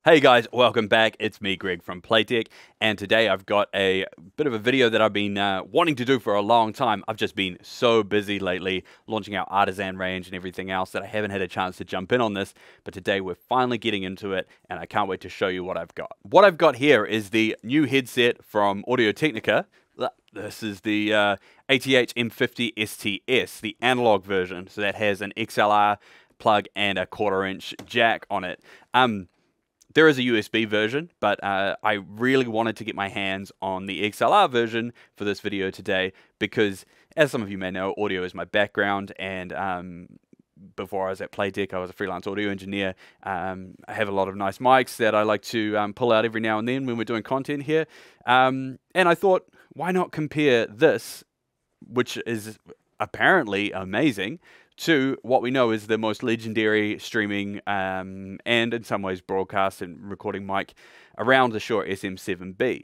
Hey guys, welcome back. It's me, Greg from Playtech, and today I've got a bit of a video that I've been wanting to do for a long time. I've just been so busy lately launching our artisan range and everything else that I haven't had a chance to jump in on this, but today we're finally getting into it, and I can't wait to show you what I've got. What I've got here is the new headset from Audio-Technica. This is the ATH-M50xSTS, the analog version, so that has an XLR plug and a 1/4-inch jack on it. There is a USB version, but I really wanted to get my hands on the XLR version for this video today because, as some of you may know, audio is my background, and before I was at Playtech, I was a freelance audio engineer. I have a lot of nice mics that I like to pull out every now and then when we're doing content here, and I thought, why not compare this, which is apparently amazing, to what we know is the most legendary streaming and in some ways broadcast and recording mic around, the Shure SM7B.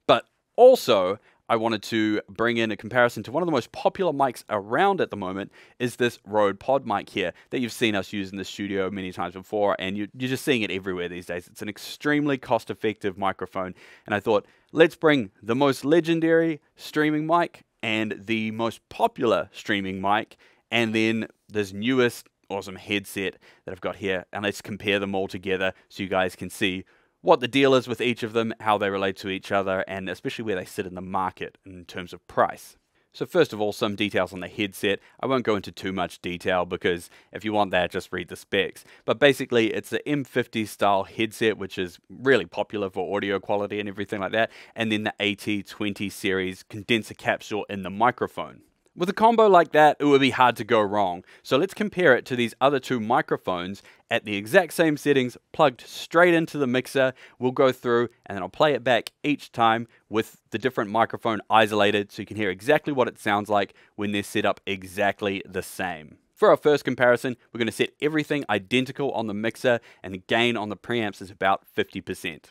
But also, I wanted to bring in a comparison to one of the most popular mics around at the moment is this Rode Podmic here that you've seen us use in the studio many times before, and you're just seeing it everywhere these days. It's an extremely cost-effective microphone, and I thought, let's bring the most legendary streaming mic and the most popular streaming mic and then this newest awesome headset that I've got here, and let's compare them all together so you guys can see what the deal is with each of them, how they relate to each other, and especially where they sit in the market in terms of price. So first of all, some details on the headset. I won't go into too much detail because if you want that, just read the specs. But basically, it's the M50 style headset, which is really popular for audio quality and everything like that, and then the AT20 series condenser capsule in the microphone. With a combo like that, it would be hard to go wrong. So let's compare it to these other two microphones at the exact same settings, plugged straight into the mixer. We'll go through and then I'll play it back each time with the different microphone isolated so you can hear exactly what it sounds like when they're set up exactly the same. For our first comparison, we're going to set everything identical on the mixer, and the gain on the preamps is about 50%.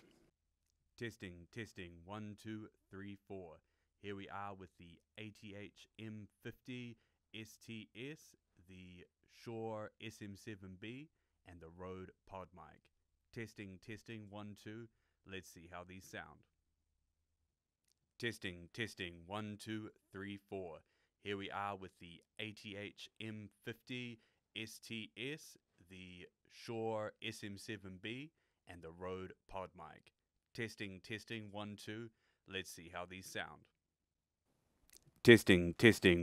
Testing, 1, 2, 3, 4. Here we are with the ATH-M50xSTS, the Shure SM7B, and the Rode Podmic. Testing, 1, 2. Let's see how these sound. Testing, 1, 2, 3, 4. Here we are with the ATH-M50xSTS, the Shure SM7B, and the Rode Podmic. Testing, 1, 2. Let's see how these sound. Testing,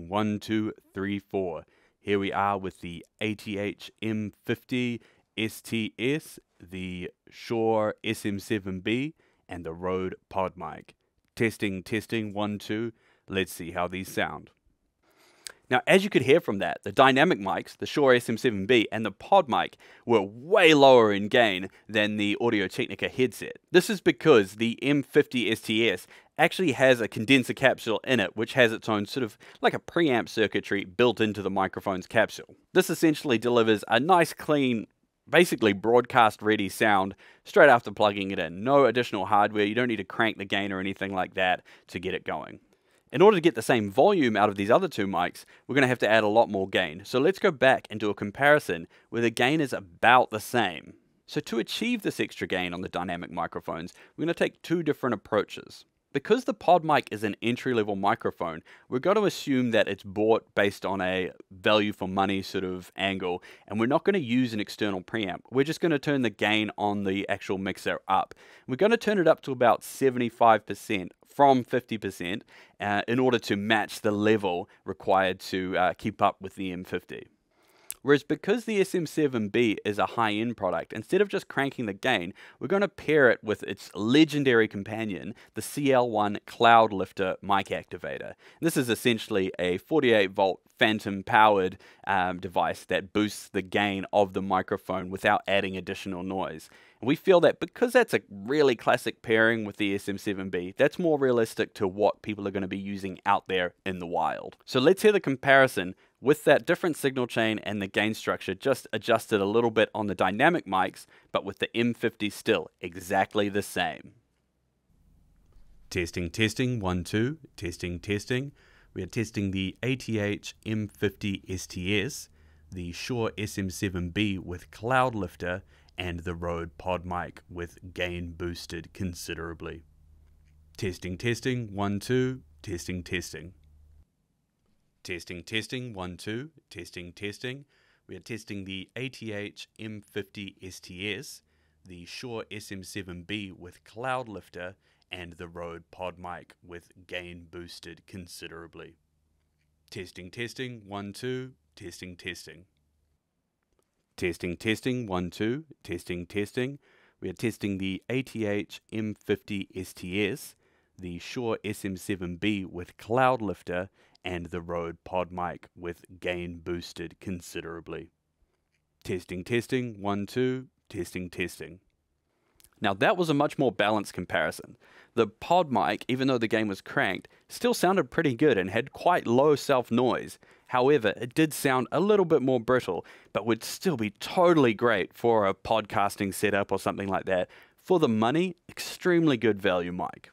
1, 2, 3, 4. Here we are with the ATH-M50xSTS, the Shure SM7B, and the Rode Podmic. Testing, 1, 2. Let's see how these sound. Now, as you could hear from that, the dynamic mics, the Shure SM7B and the Podmic, were way lower in gain than the Audio-Technica headset. This is because the M50xSTS actually has a condenser capsule in it, which has its own sort of like a preamp circuitry built into the microphone's capsule. This essentially delivers a nice, clean, basically broadcast-ready sound straight after plugging it in. No additional hardware. You don't need to crank the gain or anything like that to get it going. In order to get the same volume out of these other two mics, we're going to have to add a lot more gain. So let's go back and do a comparison where the gain is about the same. So to achieve this extra gain on the dynamic microphones, we're going to take two different approaches. Because the Podmic is an entry-level microphone, we're going to assume that it's bought based on a value for money sort of angle, and we're not going to use an external preamp. We're just going to turn the gain on the actual mixer up. We're going to turn it up to about 75% from 50% in order to match the level required to keep up with the M50. Whereas because the SM7B is a high-end product, instead of just cranking the gain, we're going to pair it with its legendary companion, the CL1 cloudlifter mic activator. This is essentially a 48-volt phantom-powered device that boosts the gain of the microphone without adding additional noise. And we feel that because that's a really classic pairing with the SM7B, that's more realistic to what people are going to be using out there in the wild. So let's hear the comparison with that different signal chain and the gain structure just adjusted a little bit on the dynamic mics, but with the M50 still exactly the same. Testing, 1, 2. Testing. We are testing the ATH-M50xSTS, the Shure SM7B with cloudlifter, and the Rode Podmic with gain boosted considerably. Testing, 1, 2, testing. Testing, 1, 2, testing. We are testing the ATH-M50xSTS, the Shure SM7B with cloudlifter, and the Rode Podmic with gain boosted considerably. Testing, 1, 2, testing. Testing, 1, 2, testing. We are testing the ATH-M50xSTS, the Shure SM7B with cloudlifter, and the Rode Podmic with gain boosted considerably. Testing, 1, 2, testing. Now that was a much more balanced comparison. The Podmic, even though the gain was cranked, still sounded pretty good and had quite low self-noise. However, it did sound a little bit more brittle, but would still be totally great for a podcasting setup or something like that. For the money, extremely good value mic.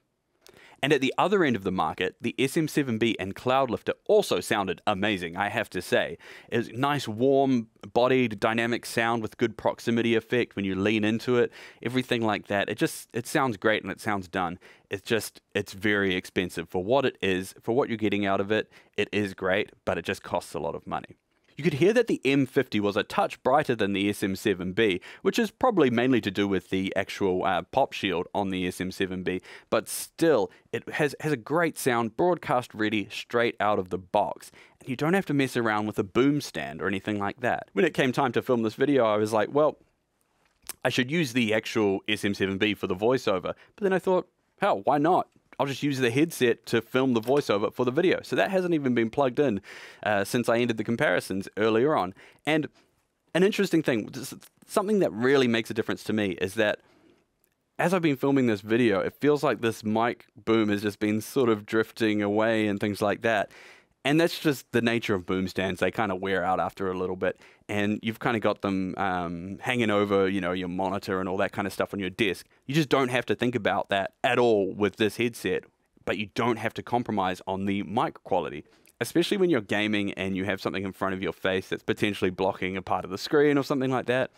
And at the other end of the market, the SM7B and cloudlifter also sounded amazing, I have to say. It was nice, warm-bodied, dynamic sound with good proximity effect when you lean into it, everything like that. It sounds great and it sounds done. It's very expensive for what it is, for what you're getting out of it. It is great, but it just costs a lot of money. You could hear that the M50 was a touch brighter than the SM7B, which is probably mainly to do with the actual pop shield on the SM7B, but still, it has a great sound, broadcast ready, straight out of the box. And you don't have to mess around with a boom stand or anything like that. When it came time to film this video, I was like, well, I should use the actual SM7B for the voiceover, but then I thought, hell, why not? I'll just use the headset to film the voiceover for the video. So that hasn't even been plugged in since I ended the comparisons earlier on. And an interesting thing, something that really makes a difference to me is that as I've been filming this video, it feels like this mic boom has just been sort of drifting away and things like that. And that's just the nature of boom stands. They kind of wear out after a little bit. And you've kind of got them hanging over, your monitor and all that kind of stuff on your desk. You just don't have to think about that at all with this headset. But you don't have to compromise on the mic quality. Especially when you're gaming and you have something in front of your face that's potentially blocking a part of the screen or something like that.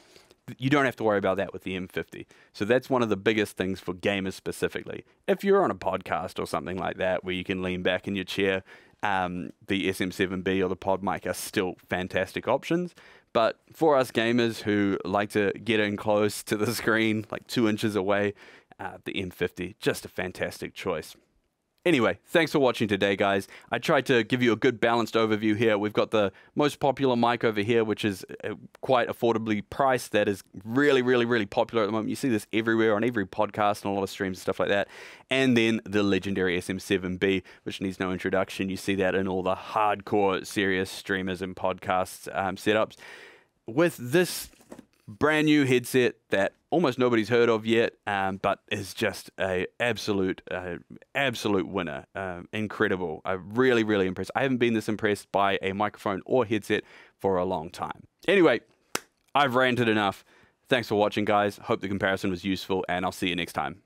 You don't have to worry about that with the M50. So that's one of the biggest things for gamers specifically. If you're on a podcast or something like that where you can lean back in your chair, the SM7B or the Podmic are still fantastic options. But for us gamers who like to get in close to the screen, like 2 inches away, the M50, just a fantastic choice. Anyway, thanks for watching today, guys. I tried to give you a good balanced overview here. We've got the most popular mic over here, which is quite affordably priced. That is really popular at the moment. You see this everywhere on every podcast and a lot of streams and stuff like that. And then the legendary SM7B, which needs no introduction. You see that in all the hardcore serious streamers and podcasts setups. With this brand new headset that almost nobody's heard of yet, but is just a absolute winner. Incredible. I'm really impressed. I haven't been this impressed by a microphone or headset for a long time. Anyway, I've ranted enough. Thanks for watching, guys. Hope the comparison was useful, and I'll see you next time.